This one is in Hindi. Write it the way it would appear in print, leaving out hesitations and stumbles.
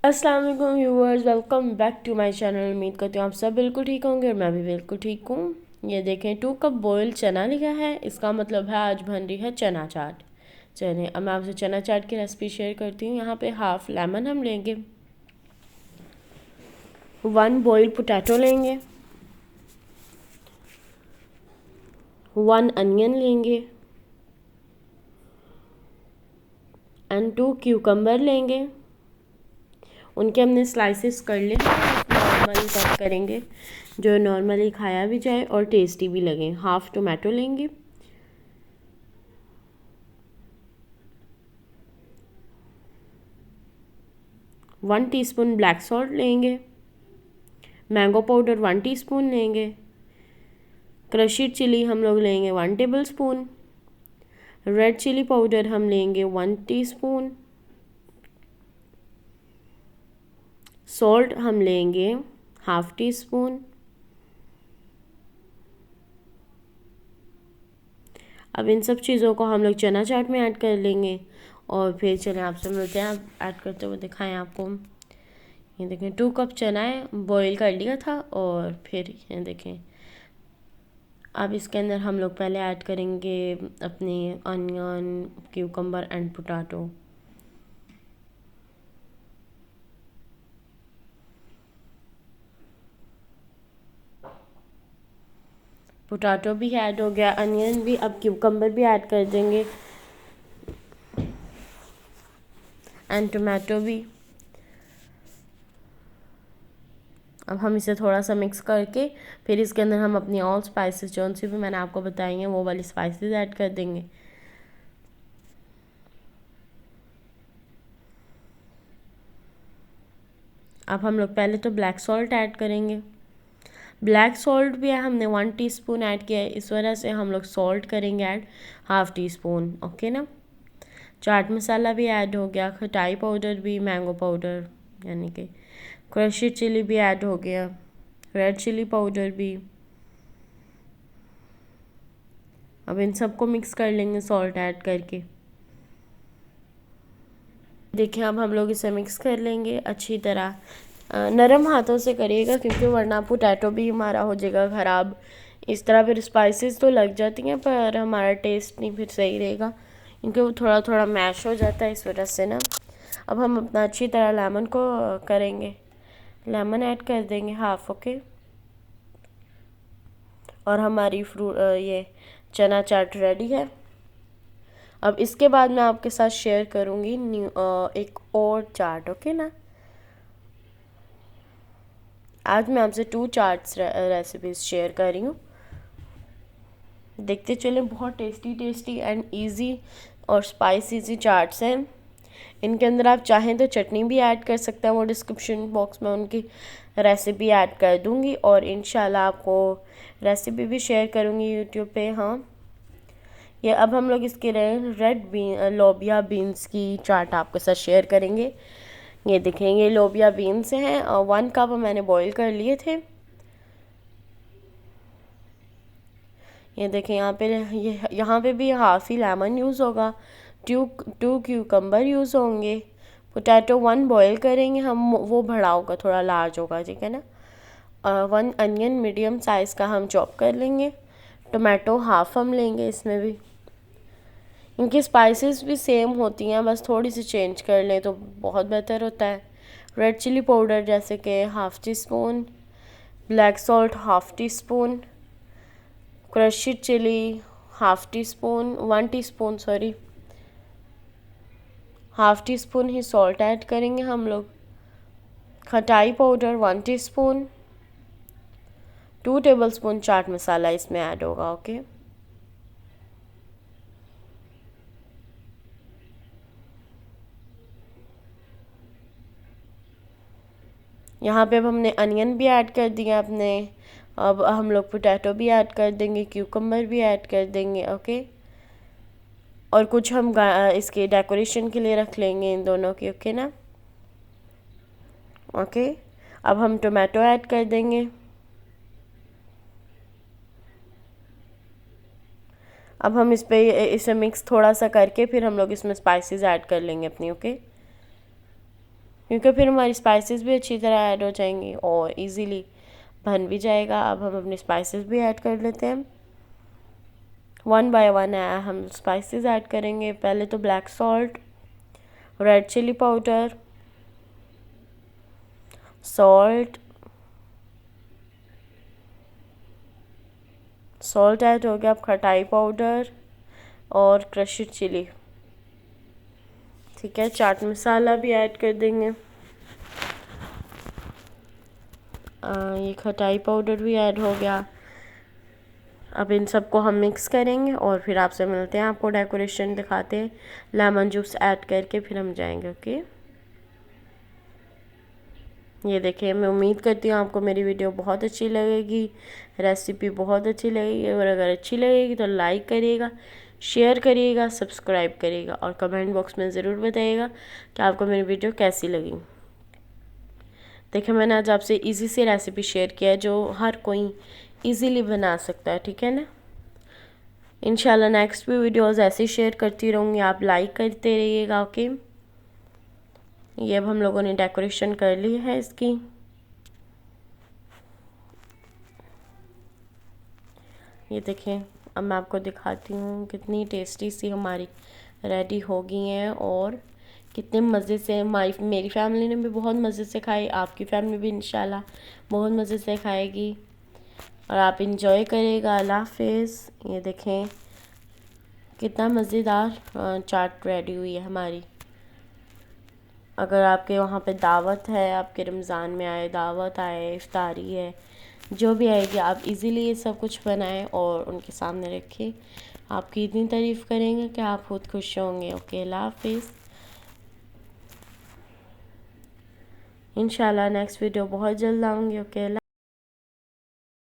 अस्सलाम वालेकुम viewers, welcome back to my channel. उम्मीद करती हूँ आप सब बिल्कुल ठीक होंगे और मैं भी बिल्कुल ठीक हूँ। ये देखें 2 कप बॉयल चना लिखा है, इसका मतलब है आज बन रही है चना चाट। चलिए अब मैं आपसे चना चाट की रेसिपी शेयर करती हूँ। यहाँ पे हाफ लेमन हम लेंगे, 1 बॉयल पोटैटो लेंगे, 1 अनियन लेंगे एंड 2 क्यूकम्बर लेंगे। उनके हमने स्लाइसेस कर लिए हैं, नॉर्मली कट करेंगे जो नॉर्मली खाया भी जाए और टेस्टी भी लगे। हाफ टोमेटो लेंगे, 1 टीस्पून ब्लैक सॉल्ट लेंगे, मैंगो पाउडर 1 टीस्पून लेंगे, क्रशिड चिली हम लोग लेंगे 1 tablespoon, red chilli powder हम लेंगे 1 टीस्पून, सॉल्ट हम लेंगे हाफ टी स्पून। अब इन सब चीज़ों को हम लोग चना चाट में ऐड कर लेंगे और फिर चलें आपसे मिलते हैं। आप ऐड करते हुए दिखाएं आपको। ये देखें 2 कप चना है, बॉईल कर लिया था और फिर ये देखें अब इसके अंदर हम लोग पहले ऐड करेंगे अपने onion, cucumber and potato. Potato भी ऐड हो गया, अनियन भी, अब क्यूकम्बर भी ऐड कर देंगे एंड टोमेटो भी। अब हम इसे थोड़ा सा मिक्स करके फिर इसके अंदर हम अपनी ऑल स्पाइसेस जो सी भी मैंने आपको बताई हैं वो वाली स्पाइसेस ऐड कर देंगे। अब हम लोग पहले तो ब्लैक सॉल्ट ऐड करेंगे। ब्लैक सॉल्ट भी हमने 1 टीस्पून ऐड किया है, इस वजह से हम लोग सॉल्ट करेंगे add half tea spoon. Okay ना। चाट मसाला भी ऐड हो गया, खटाई पाउडर भी, मैंगो पाउडर यानी कि क्रश्ड चिली भी ऐड हो गया, रेड चिली पाउडर भी। अब इन सबको मिक्स कर लेंगे सॉल्ट ऐड करके। देखिए अब हम लोग इसे मिक्स कर लेंगे अच्छी तरह। नरम हाथों से करिएगा क्योंकि वरना पोटैटो भी हमारा हो जाएगा ख़राब। इस तरह फिर स्पाइसेस तो लग जाती हैं पर हमारा टेस्ट नहीं फिर सही रहेगा क्योंकि वो थोड़ा थोड़ा मैश हो जाता है, इस वजह से ना। अब हम अपना अच्छी तरह लेमन को करेंगे, लेमन ऐड कर देंगे हाफ। ओके। और हमारी ये चना चाट रेडी है। अब इसके बाद मैं आपके साथ शेयर करूँगी एक और चाट। ओके ना। आज मैं आपसे 2 चाट्स रेसिपीज़ शेयर कर रही हूँ। देखते चले, बहुत टेस्टी टेस्टी एंड इजी और स्पाइसी सी चाट्स हैं। इनके अंदर आप चाहें तो चटनी भी ऐड कर सकते हैं, वो डिस्क्रिप्शन बॉक्स में उनकी रेसिपी ऐड कर दूँगी और इंशाल्लाह आपको रेसिपी भी शेयर करूँगी यूट्यूब पे। हाँ, ये अब हम लोग इसके रेड लोबिया बीन्स की चाट आपके साथ शेयर करेंगे। ये देखेंगे लोबिया बीन्स हैं और 1 कप मैंने बॉईल कर लिए थे। ये देखें यहाँ पे भी हाफ ही लेमन यूज़ होगा, 2 क्यूकम्बर यूज़ होंगे, पोटैटो 1 बॉईल करेंगे हम, वो बड़ा होगा, थोड़ा लार्ज होगा, ठीक है ना। 1 अनियन मीडियम साइज़ का हम चॉप कर लेंगे, टोमेटो हाफ हम लेंगे। इसमें भी इनकी स्पाइसेस भी सेम होती हैं, बस थोड़ी सी चेंज कर लें तो बहुत बेहतर होता है। रेड चिली पाउडर जैसे कि half teaspoon, black salt half teaspoon, crushed chilli half teaspoon, 1 teaspoon sorry, half teaspoon ही सॉल्ट ऐड करेंगे हम लोग। खटाई powder 1 teaspoon, 2 tablespoon chaat masala इसमें ऐड होगा। ओके। यहाँ पे अब हमने अनियन भी ऐड कर दिया अपने। अब हम लोग पोटैटो भी ऐड कर देंगे, क्यूकम्बर भी ऐड कर देंगे। ओके। और कुछ हम इसके डेकोरेशन के लिए रख लेंगे इन दोनों की। ओके ना। ओके। अब हम टोमेटो ऐड कर देंगे। अब हम इसे मिक्स थोड़ा सा करके फिर हम लोग इसमें स्पाइसेस ऐड कर लेंगे अपनी। ओके। क्योंकि फिर हमारी स्पाइसेस भी अच्छी तरह ऐड हो जाएंगी और इजीली बन भी जाएगा। अब हम अपने स्पाइसेस भी ऐड कर लेते हैं। 1 बाय 1 हम स्पाइसेस ऐड करेंगे। पहले तो black salt, red chilli powder, salt add हो गया। अब खटाई पाउडर और क्रश्ड चिली, ठीक है। चाट मसाला भी ऐड कर देंगे। ये खटाई पाउडर भी ऐड हो गया। अब इन सबको हम मिक्स करेंगे और फिर आपसे मिलते हैं, आपको डेकोरेशन दिखाते हैं। लेमन जूस ऐड करके फिर हम जाएंगे। ओके, ये देखिए, मैं उम्मीद करती हूँ आपको मेरी वीडियो बहुत अच्छी लगेगी, रेसिपी बहुत अच्छी लगेगी। और अगर अच्छी लगेगी तो लाइक करिएगा, शेयर करिएगा, सब्सक्राइब करिएगा और कमेंट बॉक्स में ज़रूर बताइएगा कि आपको मेरी वीडियो कैसी लगी। देखिए, मैंने आज आपसे इजी सी रेसिपी शेयर किया है जो हर कोई इजीली बना सकता है, ठीक है ना। इंशाल्लाह नेक्स्ट भी वीडियोस ऐसे शेयर करती रहूँगी, आप लाइक करते रहिएगा। ओके, ये अब हम लोगों ने डेकोरेशन कर ली है इसकी। ये देखें, अब मैं आपको दिखाती हूँ कितनी टेस्टी सी हमारी रेडी हो गई हैं और कितने मज़े से मेरी फैमिली ने भी बहुत मज़े से खाई। आपकी फैमिली भी इंशाल्लाह बहुत मज़े से खाएगी और आप इंजॉय करिएगा। अल्लाह हाफिज़। ये देखें कितना मज़ेदार चाट रेडी हुई है हमारी। अगर आपके वहाँ पे दावत है, आपके रमज़ान में आए, दावत आए, इफ्तारी है, जो भी आएगी, आप इजीली ये सब कुछ बनाएं और उनके सामने रखें। आपकी इतनी तारीफ़ करेंगे कि आप खुद खुश होंगे। ओके, अल्लाह हाफिज़। इंशाल्लाह नेक्स्ट वीडियो बहुत जल्द आऊँगी। ओके।